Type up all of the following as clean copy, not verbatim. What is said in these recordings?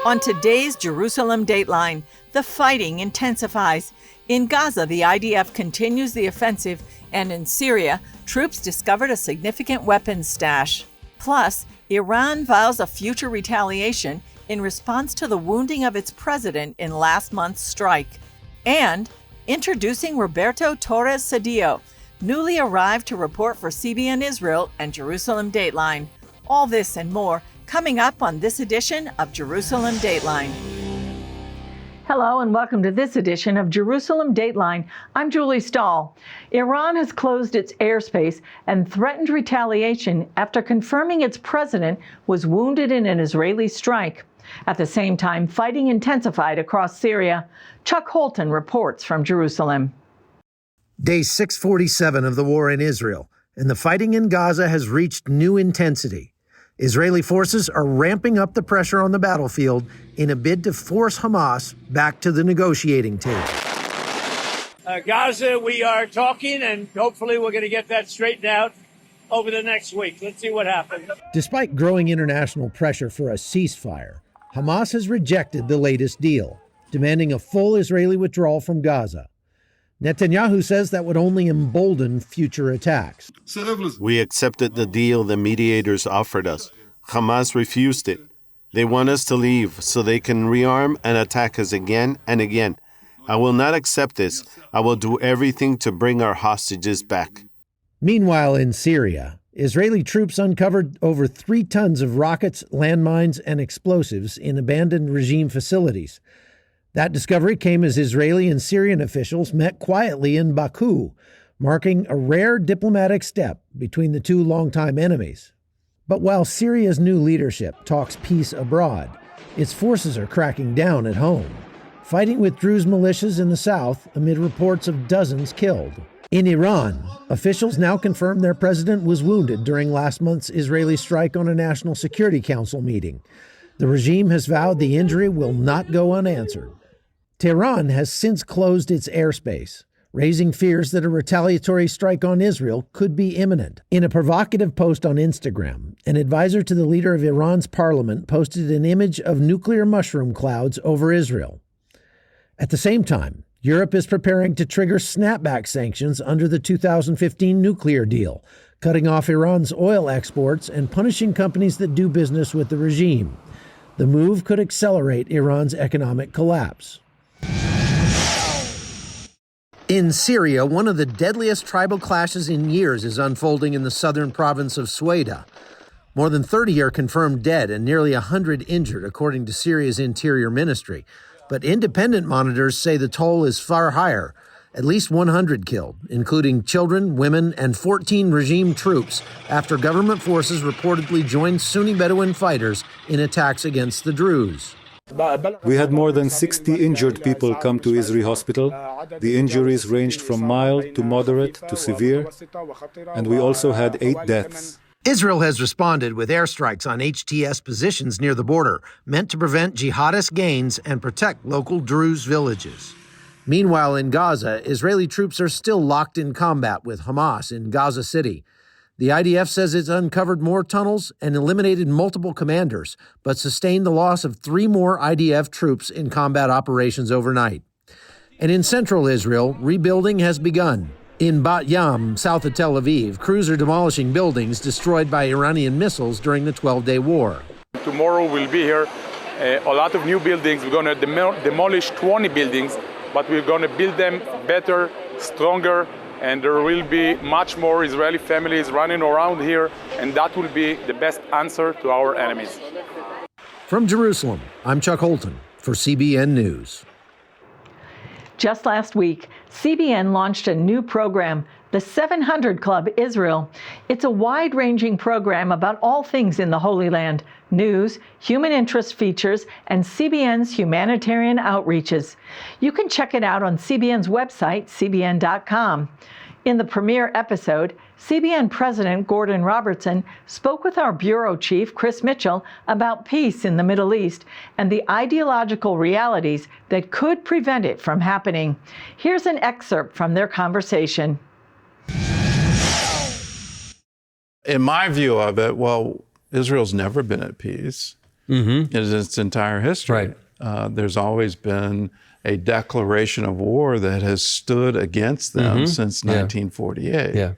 On today's Jerusalem Dateline, the fighting intensifies. In Gaza, the IDF continues the offensive, and in Syria, troops discovered a significant weapons stash. Plus, Iran vows a future retaliation in response to the wounding of its president in last month's strike. And introducing Roberto Torres Cedillo, newly arrived to report for CBN Israel and Jerusalem Dateline. All this and more coming up on this edition of Jerusalem Dateline. Hello and welcome to this edition of Jerusalem Dateline. I'm Julie Stahl. Iran has closed its airspace and threatened retaliation after confirming its president was wounded in an Israeli strike. At the same time, fighting intensified across Syria. Chuck Holton reports from Jerusalem. Day 647 of the war in Israel, and the fighting in Gaza has reached new intensity. Israeli forces are ramping up the pressure on the battlefield in a bid to force Hamas back to the negotiating table. Gaza, we are talking, and hopefully we're going to get that straightened out over the next week. Let's see what happens. Despite growing international pressure for a ceasefire, Hamas has rejected the latest deal, demanding a full Israeli withdrawal from Gaza. Netanyahu says that would only embolden future attacks. We accepted the deal the mediators offered us. Hamas refused it. They want us to leave so they can rearm and attack us again and again. I will not accept this. I will do everything to bring our hostages back. Meanwhile, in Syria, Israeli troops uncovered over 3 tons of rockets, landmines, and explosives in abandoned regime facilities. That discovery came as Israeli and Syrian officials met quietly in Baku, marking a rare diplomatic step between the two longtime enemies. But while Syria's new leadership talks peace abroad, its forces are cracking down at home, fighting with Druze militias in the south amid reports of dozens killed. In Iran, officials now confirm their president was wounded during last month's Israeli strike on a National Security Council meeting. The regime has vowed the injury will not go unanswered. Tehran has since closed its airspace, raising fears that a retaliatory strike on Israel could be imminent. In a provocative post on Instagram, an advisor to the leader of Iran's parliament posted an image of nuclear mushroom clouds over Israel. At the same time, Europe is preparing to trigger snapback sanctions under the 2015 nuclear deal, cutting off Iran's oil exports and punishing companies that do business with the regime. The move could accelerate Iran's economic collapse. In Syria, one of the deadliest tribal clashes in years is unfolding in the southern province of Sueda. More than 30 are confirmed dead and nearly 100 injured, according to Syria's interior ministry. But independent monitors say the toll is far higher, at least 100 killed, including children, women, and 14 regime troops, after government forces reportedly joined Sunni Bedouin fighters in attacks against the Druze. We had more than 60 injured people come to Isri Hospital. The injuries ranged from mild to moderate to severe, and we also had 8 deaths. Israel has responded with airstrikes on HTS positions near the border, meant to prevent jihadist gains and protect local Druze villages. Meanwhile, in Gaza, Israeli troops are still locked in combat with Hamas in Gaza City. The IDF says it's uncovered more tunnels and eliminated multiple commanders, but sustained the loss of 3 more IDF troops in combat operations overnight. And in central Israel, rebuilding has begun. In Bat Yam, south of Tel Aviv, crews are demolishing buildings destroyed by Iranian missiles during the 12-day war. Tomorrow we'll be here, a lot of new buildings. We're going to demolish 20 buildings, but we're going to build them better, stronger, and there will be much more Israeli families running around here, and that will be the best answer to our enemies. From Jerusalem, I'm Chuck Holton for CBN News. Just last week, CBN launched a new program, the 700 Club Israel. It's a wide-ranging program about all things in the Holy Land: news, human interest features, and CBN's humanitarian outreaches. You can check it out on CBN's website, cbn.com. In the premiere episode, CBN President Gordon Robertson spoke with our bureau chief, Chris Mitchell, about peace in the Middle East and the ideological realities that could prevent it from happening. Here's an excerpt from their conversation. In my view of it, well, Israel's never been at peace. in its entire history. Right. There's always been a declaration of war that has stood against them since 1948. Yeah.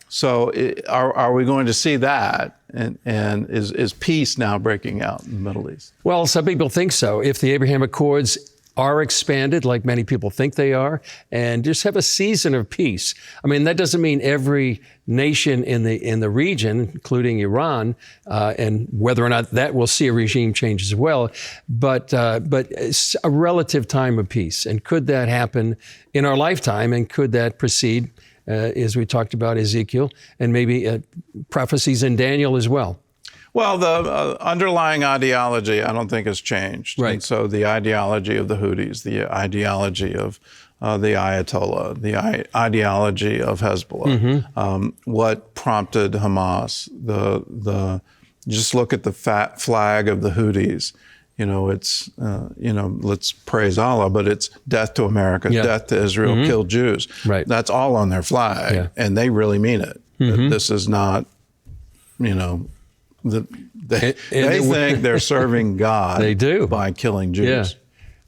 So are we going to see that? And is peace now breaking out in the Middle East? Well, some people think so. If the Abraham Accords are expanded, like many people think they are, and just have a season of peace. I mean, that doesn't mean every nation in the region, including Iran, and whether or not that will see a regime change as well, but it's a relative time of peace. And could that happen in our lifetime? And could that proceed, as we talked about Ezekiel, and maybe prophecies in Daniel as well? Well, the underlying ideology, I don't think has changed. Right. And so the ideology of the Houthis, the ideology of the Ayatollah, the ideology of Hezbollah, what prompted Hamas, just look at the flag of the Houthis. It's, let's praise Allah, but it's death to America, death to Israel, kill Jews. Right. That's all on their flag, and they really mean it. This is not, they think they're serving God. They do. By killing Jews. Yeah.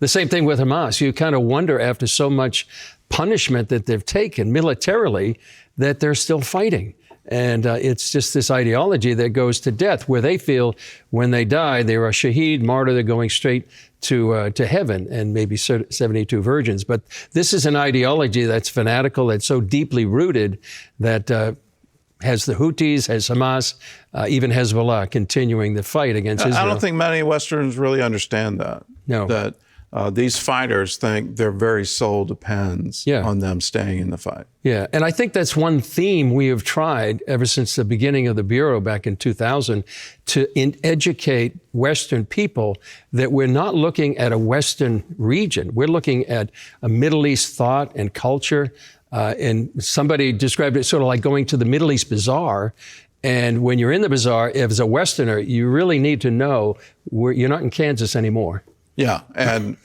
The same thing with Hamas. You kind of wonder, after so much punishment that they've taken militarily, that they're still fighting. And it's just this ideology that goes to death, where they feel when they die, they're a shaheed, martyr, they're going straight to heaven, and maybe 72 virgins. But this is an ideology that's fanatical, that's so deeply rooted that has the Houthis, has Hamas, even Hezbollah continuing the fight against Israel. I don't think many Westerners really understand that. No. That these fighters think their very soul depends on them staying in the fight. Yeah, and I think that's one theme we have tried ever since the beginning of the Bureau back in 2000 to educate Western people that we're not looking at a Western region. We're looking at a Middle East thought and culture. And somebody described it sort of like going to the Middle East Bazaar. And when you're in the bazaar, as a Westerner, you really need to know you're not in Kansas anymore. Yeah, and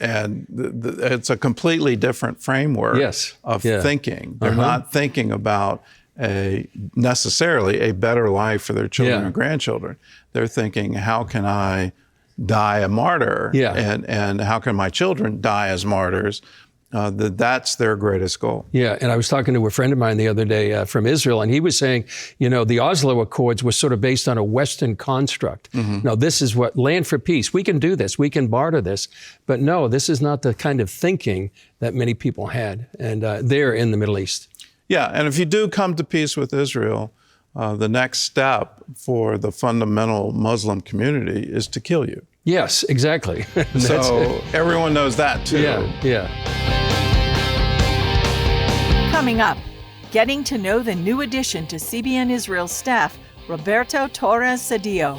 it's a completely different framework of thinking. They're not thinking about necessarily a better life for their children or grandchildren. They're thinking, how can I die a martyr? And how can my children die as martyrs? That's their greatest goal. Yeah, and I was talking to a friend of mine the other day from Israel, and he was saying, the Oslo Accords was sort of based on a Western construct. No, this is what, land for peace. We can do this. We can barter this. But no, this is not the kind of thinking that many people had, and they're in the Middle East. Yeah, and if you do come to peace with Israel, the next step for the fundamental Muslim community is to kill you. Yes, exactly. So everyone knows that too. Yeah. Coming up, getting to know the new addition to CBN Israel staff, Roberto Torres Cedillo.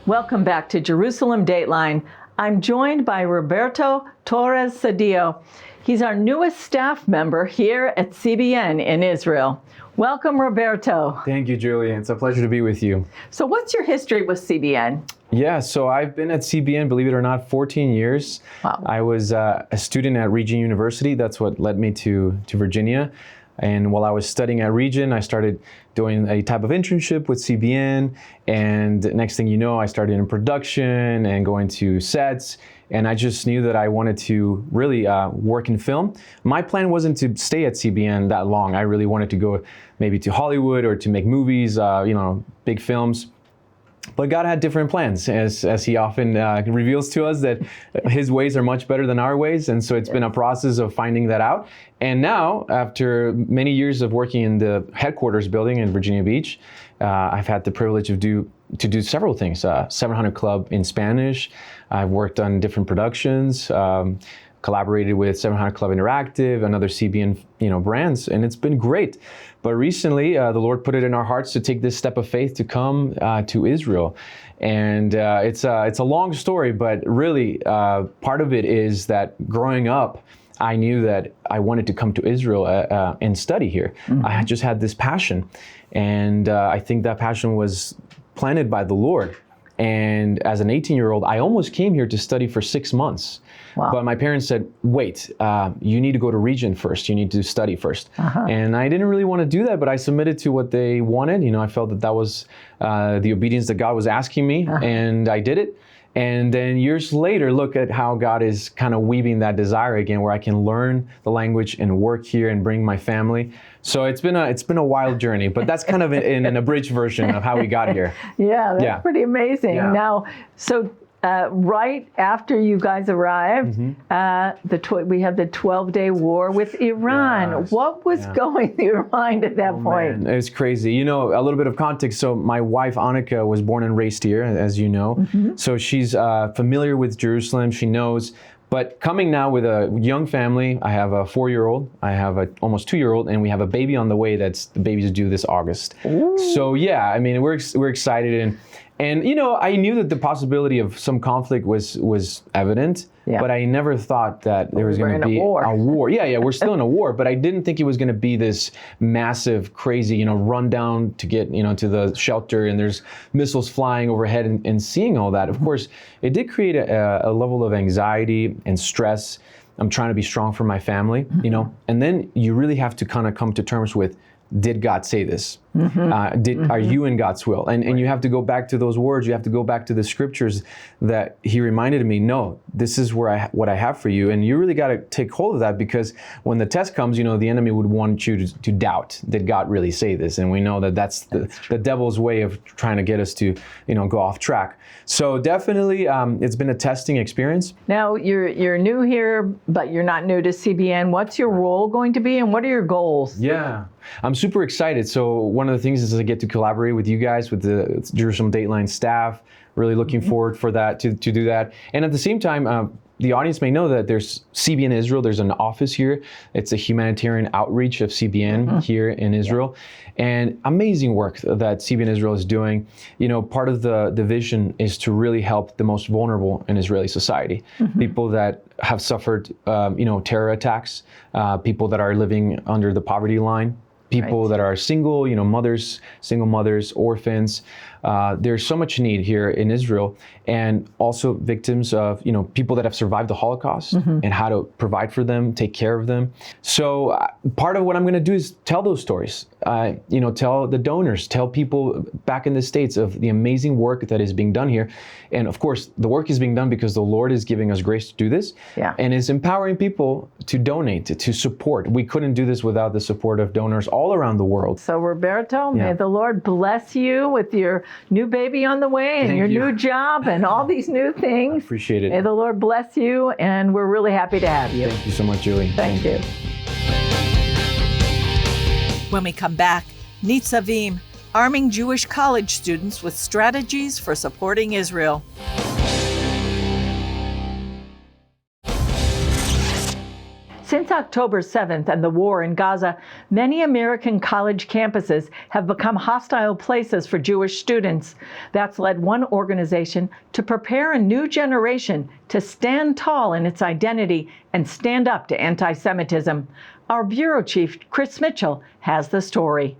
Welcome back to Jerusalem Dateline. I'm joined by Roberto Torres Cedillo. He's our newest staff member here at CBN in Israel. Welcome, Roberto. Thank you, Julia. It's a pleasure to be with you. So what's your history with CBN? Yeah, so I've been at CBN, believe it or not, 14 years. Wow. I was a student at Regent University. That's what led me to Virginia. And while I was studying at Regent, I started doing a type of internship with CBN. And next thing you know, I started in production and going to sets. And I just knew that I wanted to really work in film. My plan wasn't to stay at CBN that long. I really wanted to go maybe to Hollywood or to make movies, big films. But God had different plans, as he often reveals to us, that his ways are much better than our ways. And so it's been a process of finding that out. And now, after many years of working in the headquarters building in Virginia Beach, I've had the privilege of to do several things. 700 Club in Spanish. I've worked on different productions, collaborated with 700 Club Interactive and other CBN brands, and it's been great. But recently, the Lord put it in our hearts to take this step of faith to come to Israel. And it's a long story, but really part of it is that growing up, I knew that I wanted to come to Israel and study here. I had just had this passion, and I think that passion was planted by the Lord. And as an 18-year-old, I almost came here to study for 6 months. Wow. But my parents said, wait, you need to go to Regent first. You need to study first. And I didn't really want to do that, but I submitted to what they wanted. You know, I felt that that was the obedience that God was asking me, and I did it. And then years later, look at how God is kind of weaving that desire again, where I can learn the language and work here and bring my family. So it's been a wild journey, but that's kind of in an abridged version of how we got here. Yeah, that's pretty amazing. Yeah. Now, so right after you guys arrived, we had the 12-day war with Iran. Yes. What was going through your mind at that point? Man, it's crazy. You know, a little bit of context. So my wife, Annika, was born and raised here, as you know. So she's familiar with Jerusalem. She knows. But coming now with a young family, I have a 4-year-old, I have a almost 2-year-old, and we have a baby on the way. The baby's due this August. Ooh. So yeah, I mean, we're excited. And you know, I knew that the possibility of some conflict was evident, but I never thought that there was going to be a war. Yeah, we're still in a war, but I didn't think it was going to be this massive, crazy, run down to get, to the shelter and there's missiles flying overhead and seeing all that. Of course, it did create a level of anxiety and stress. I'm trying to be strong for my family, and then you really have to kind of come to terms with, did God say this? Are you in God's will? And you have to go back to those words. You have to go back to the scriptures that he reminded me, no, this is what I have for you. And you really got to take hold of that, because when the test comes, the enemy would want you to doubt, did God really say this? And we know that that's the devil's way of trying to get us to, go off track. So definitely, it's been a testing experience. Now, you're new here, but you're not new to CBN. What's your role going to be, and what are your goals? Yeah, I'm super excited. So one of the things is I get to collaborate with you guys, with the Jerusalem Dateline staff. Really looking forward for that, to do that. And at the same time, the audience may know that there's CBN Israel. There's an office here. It's a humanitarian outreach of CBN here in Israel. And amazing work that CBN Israel is doing. Part of the vision is to really help the most vulnerable in Israeli society. People that have suffered, terror attacks, people that are living under the poverty line, people that are single, single mothers, orphans. There's so much need here in Israel, and also victims of, people that have survived the Holocaust and how to provide for them, take care of them. So part of what I'm going to do is tell those stories, tell the donors, tell people back in the States of the amazing work that is being done here. And of course, the work is being done because the Lord is giving us grace to do this and is empowering people to donate, to support. We couldn't do this without the support of donors all around the world. So Roberto, may the Lord bless you with your new baby on the way and your new job and all these new things. I appreciate it. May the Lord bless you, and we're really happy to have you. Thank you so much, Julie. Thank you. When we come back, Nitzavim, arming Jewish college students with strategies for supporting Israel. Since October 7th and the war in Gaza, many American college campuses have become hostile places for Jewish students. That's led one organization to prepare a new generation to stand tall in its identity and stand up to anti-Semitism. Our bureau chief, Chris Mitchell, has the story.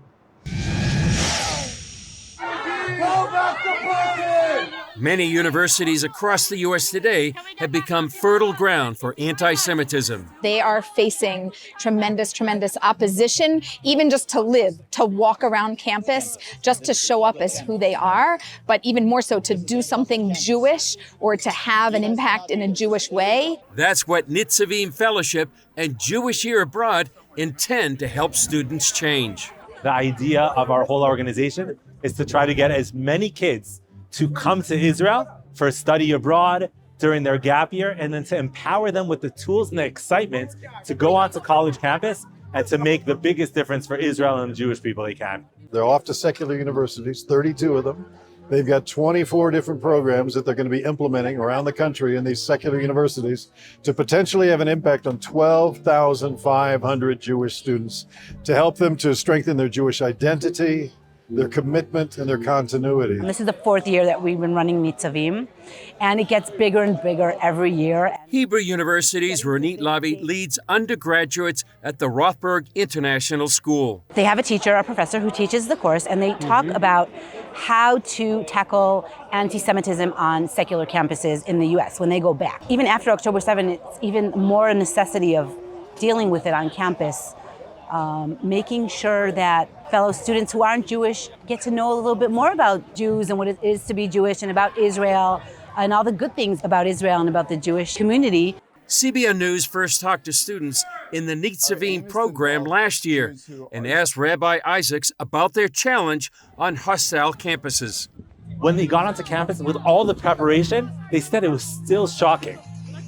Many universities across the U.S. today have become fertile ground for anti-Semitism. They are facing tremendous opposition, even just to live, to walk around campus, just to show up as who they are, but even more so to do something Jewish or to have an impact in a Jewish way. That's what Nitzavim Fellowship and Jewish Year Abroad intend to help students change. The idea of our whole organization is to try to get as many kids to come to Israel for study abroad during their gap year, and then to empower them with the tools and the excitement to go onto college campus and to make the biggest difference for Israel and the Jewish people they can. They're off to secular universities, 32 of them. They've got 24 different programs that they're going to be implementing around the country in these secular universities to potentially have an impact on 12,500 Jewish students, to help them to strengthen their Jewish identity, their commitment, and their continuity. And this is the 4th year that we've been running Nitzavim, and it gets bigger and bigger every year. Hebrew University's Ronit Lavi leads undergraduates at the Rothberg International School. They have a teacher, a professor, who teaches the course, and they talk about how to tackle anti-Semitism on secular campuses in the U.S. when they go back. Even after October 7, it's even more a necessity of dealing with it on campus, making sure that fellow students who aren't Jewish get to know a little bit more about Jews and what it is to be Jewish and about Israel and all the good things about Israel and about the Jewish community. CBN News first talked to students in the Nitzavim program last year and asked Rabbi Isaacs about their challenge on hostile campuses. When they got onto campus with all the preparation, they said it was still shocking.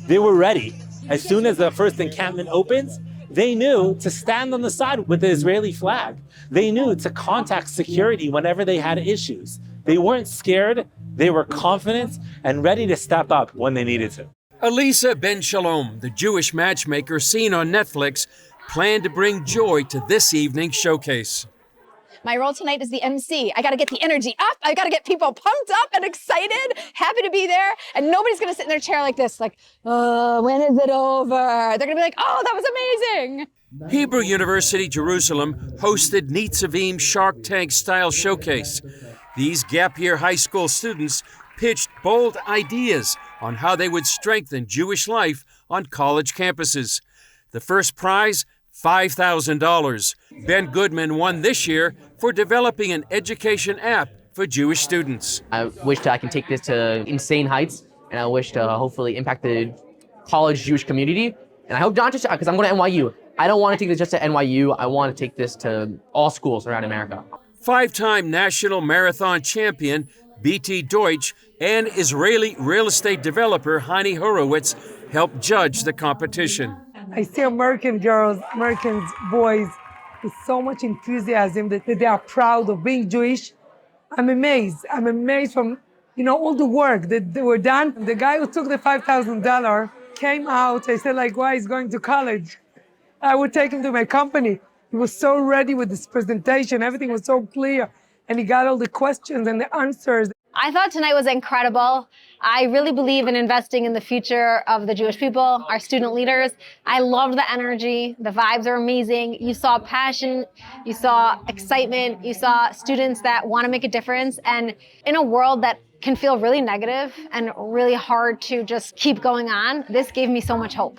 They were ready. As soon as the first encampment opens, they knew to stand on the side with the Israeli flag. They knew to contact security whenever they had issues. They weren't scared, they were confident and ready to step up when they needed to. Elisa Ben Shalom, the Jewish matchmaker seen on Netflix, planned to bring joy to this evening's showcase. My role tonight is the MC. I got to get the energy up. I got to get people pumped up and excited, happy to be there. And nobody's going to sit in their chair like this, like, oh, when is it over? They're going to be like, oh, that was amazing. Hebrew University Jerusalem hosted Nitzavim Shark Tank style showcase. These gap year high school students pitched bold ideas on how they would strengthen Jewish life on college campuses. The first prize, $5,000. Ben Goodman won this year for developing an education app for Jewish students. I wish that I can take this to insane heights, and I wish to hopefully impact the college Jewish community. And I hope not just because I'm going to NYU. I don't want to take this just to NYU. I want to take this to all schools around America. 5-time national marathon champion B.T. Deutsch and Israeli real estate developer Hani Horowitz helped judge the competition. I see American girls, American boys with so much enthusiasm that they are proud of being Jewish. I'm amazed. I'm amazed from, all the work that they were done. The guy who took the $5,000 came out. I said, why he's going to college? I would take him to my company. He was so ready with this presentation. Everything was so clear. And he got all the questions and the answers. I thought tonight was incredible. I really believe in investing in the future of the Jewish people, our student leaders. I loved the energy. The vibes are amazing. You saw passion, you saw excitement, you saw students that want to make a difference. And in a world that can feel really negative and really hard to just keep going on, this gave me so much hope.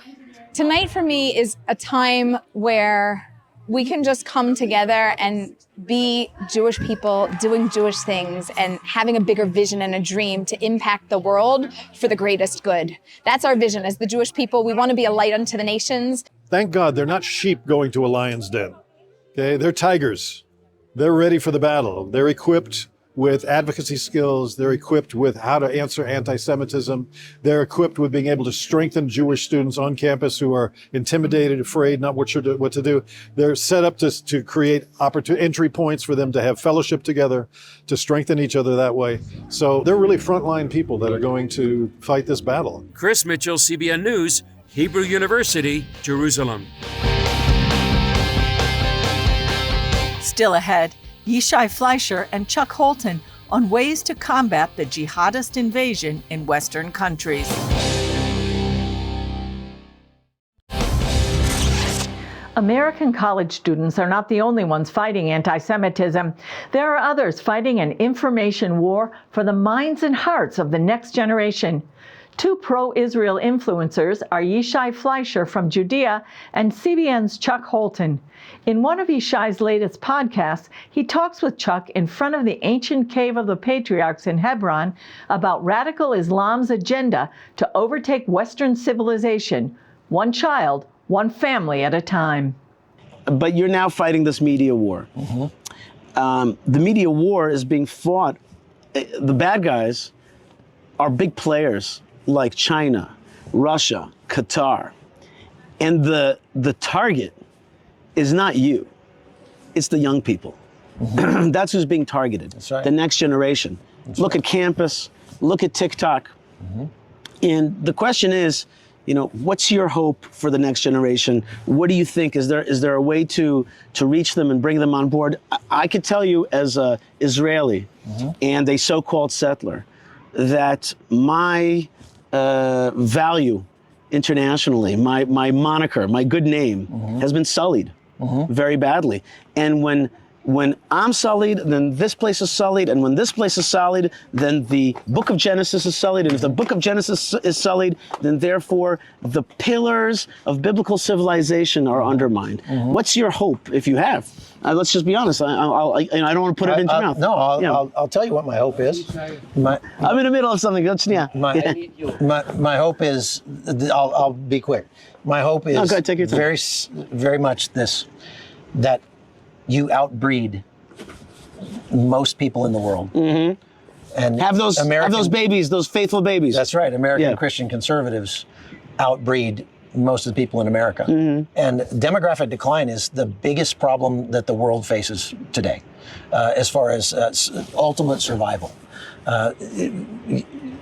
Tonight for me is a time where we can just come together and be Jewish people doing Jewish things and having a bigger vision and a dream to impact the world for the greatest good. That's our vision as the Jewish people. We want to be a light unto the nations. Thank God they're not sheep going to a lion's den. Okay, they're tigers. They're ready for the battle. They're equipped with advocacy skills. They're equipped with how to answer anti-Semitism. They're equipped with being able to strengthen Jewish students on campus who are intimidated, afraid, not what to do. They're set up to create entry points for them to have fellowship together, to strengthen each other that way. So they're really frontline people that are going to fight this battle. Chris Mitchell, CBN News, Hebrew University, Jerusalem. Still ahead, Yishai Fleischer and Chuck Holton on ways to combat the jihadist invasion in Western countries. American college students are not the only ones fighting anti-Semitism. There are others fighting an information war for the minds and hearts of the next generation. Two pro-Israel influencers are Yishai Fleischer from Judea and CBN's Chuck Holton. In one of Yishai's latest podcasts, he talks with Chuck in front of the ancient Cave of the Patriarchs in Hebron about radical Islam's agenda to overtake Western civilization, one child, one family at a time. But you're now fighting this media war. The media war is being fought. The bad guys are big players like China, Russia, Qatar. And the target is not you. It's the young people. That's who's being targeted. That's right. The next generation. Look at campus, look at TikTok. And the question is, what's your hope for the next generation? What do you think? Is there a way to reach them and bring them on board? I could tell you as a Israeli and a so-called settler that my value internationally, my moniker, my good name has been sullied very badly. And when I'm sullied, then this place is sullied. And when this place is sullied, then the book of Genesis is sullied. And if the book of Genesis is sullied, then therefore the pillars of biblical civilization are undermined. What's your hope, if you have? Let's just be honest. I don't want to put it into your mouth. No, I'll tell you what my hope is. I'm in the middle of something. My hope is, I'll be quick. My hope is go ahead, take your time. very much this, that you outbreed most people in the world. And have those babies, those faithful babies. That's right. American Christian conservatives outbreed most of the people in America. And demographic decline is the biggest problem that the world faces today, as far as ultimate survival.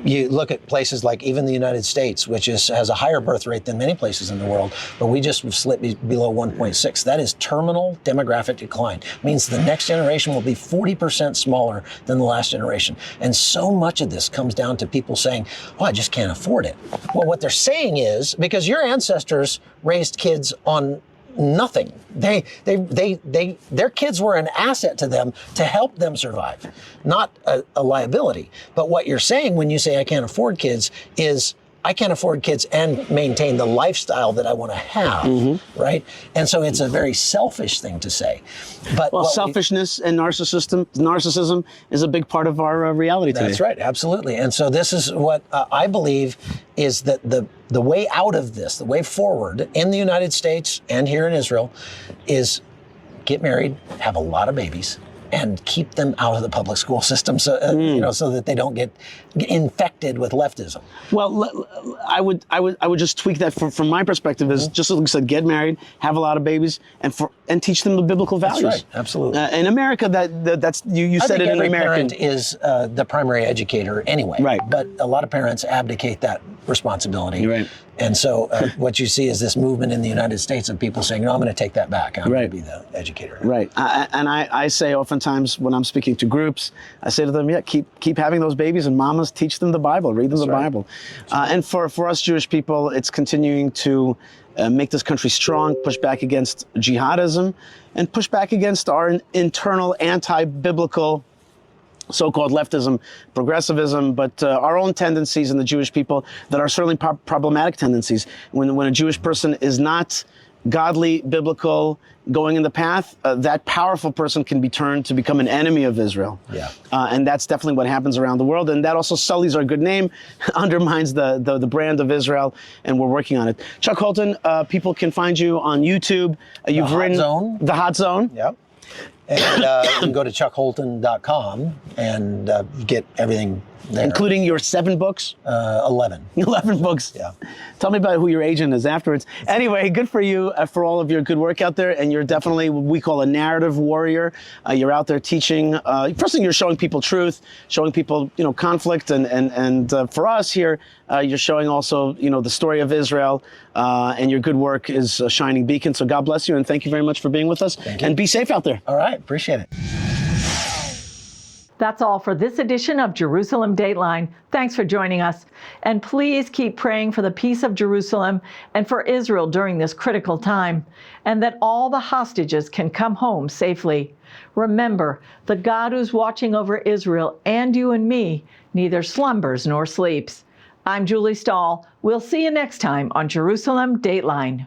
You look at places like even the United States, which has a higher birth rate than many places in the world, but we just slipped below 1.6. That is terminal demographic decline. It means the next generation will be 40% smaller than the last generation. And so much of this comes down to people saying, oh, I just can't afford it. Well, what they're saying is, because your ancestors raised kids on nothing. Their kids were an asset to them to help them survive, not a liability. But what you're saying when you say I can't afford kids is I can't afford kids and maintain the lifestyle that I want to have, right? And so it's a very selfish thing to say. But selfishness and narcissism is a big part of our reality today. That's right, absolutely. And so this is what I believe is that the way out of this, the way forward in the United States and here in Israel is get married, have a lot of babies, and keep them out of the public school system, so so that they don't get infected with leftism. Well, I would just tweak that from my perspective is just like I said, get married, have a lot of babies, and teach them the biblical values. That's right, absolutely. In America, that's you said it in every American. parent is the primary educator anyway. Right. But a lot of parents abdicate that responsibility. Right. And so what you see is this movement in the United States of people saying, no, I'm going to take that back. I'm going to be the educator. Right. I say oftentimes when I'm speaking to groups, I say to them, keep having those babies, and mamas, teach them the Bible, read them the Bible. And for us Jewish people, it's continuing to make this country strong, push back against jihadism, and push back against our internal anti-biblical so-called leftism, progressivism, but our own tendencies in the Jewish people that are certainly problematic tendencies. When a Jewish person is not godly, biblical, going in the path, that powerful person can be turned to become an enemy of Israel. Yeah. And that's definitely what happens around the world. And that also sullies our good name, undermines the brand of Israel, and we're working on it. Chuck Holton, people can find you on YouTube. You've written The Hot Zone. Yep. And you can go to chuckholton.com and get everything there. Including your 7 books? 11. 11 books. Yeah. Tell me about who your agent is afterwards. Anyway, good for you for all of your good work out there. And you're definitely what we call a narrative warrior. You're out there teaching. First thing, you're showing people truth, showing people, conflict. And for us here, you're showing also, the story of Israel. And your good work is a shining beacon. So God bless you. And thank you very much for being with us. Thank you. And be safe out there. All right. Appreciate it. That's all for this edition of Jerusalem Dateline. Thanks for joining us. And please keep praying for the peace of Jerusalem and for Israel during this critical time, and that all the hostages can come home safely. Remember, the God who's watching over Israel and you and me neither slumbers nor sleeps. I'm Julie Stahl. We'll see you next time on Jerusalem Dateline.